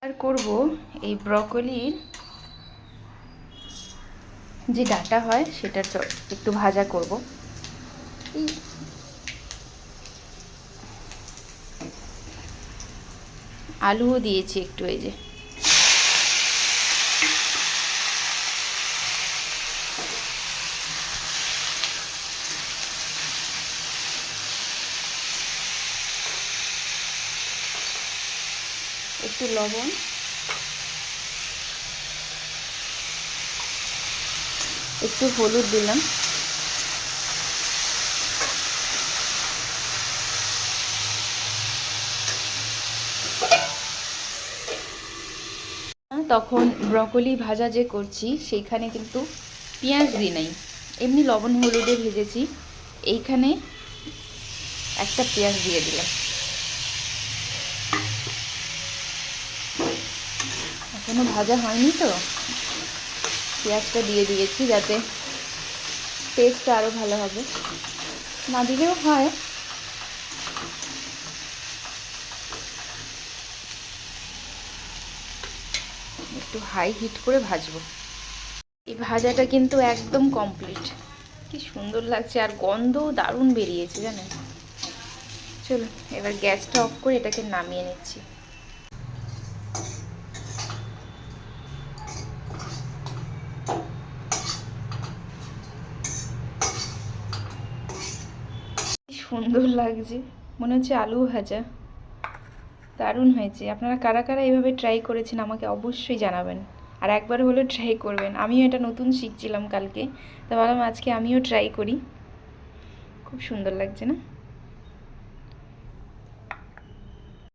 আর করব এই ব্রকলির যে ডাঁটা হয় সেটার একটু ভাজা করব। এই আলুও দিয়েছি একটু, এই যে একটু লবণ, একটু হলুদ দিলাম, তখন ব্রকলি ভাজা যে করছি সেইখানে কিন্তু পেঁয়াজ দিই নাই, এমনি লবণ হলুদে ভেজেছি। এইখানে একটা পেঁয়াজ দিয়ে দিলাম। এখনো ভাজা হয়নি তো পেঁয়াজটা দিয়ে দিয়েছি যাতে টেস্টটা আরও ভালো হবে, না দিলেও হয়। একটু হাই হিট করে ভাজবো। এই ভাজাটা কিন্তু একদম কমপ্লিট। কি সুন্দর লাগছে, আর গন্ধও দারুণ বেরিয়েছে জানেন। চলো এবার গ্যাসটা অফ করে এটাকে নামিয়ে নিচ্ছি। কি সুন্দর লাগছে, মনে হচ্ছে আলু ভাজা। দারুণ হয়েছে। আপনারা কারা কারা এইভাবে ট্রাই করেছেন আমাকে অবশ্যই জানাবেন, আর একবার হলেও ট্রাই করবেন। আমিও এটা নতুন শিখছিলাম কালকে, তো ভাবলাম আজকে আমিও ট্রাই করি। খুব সুন্দর লাগছে না?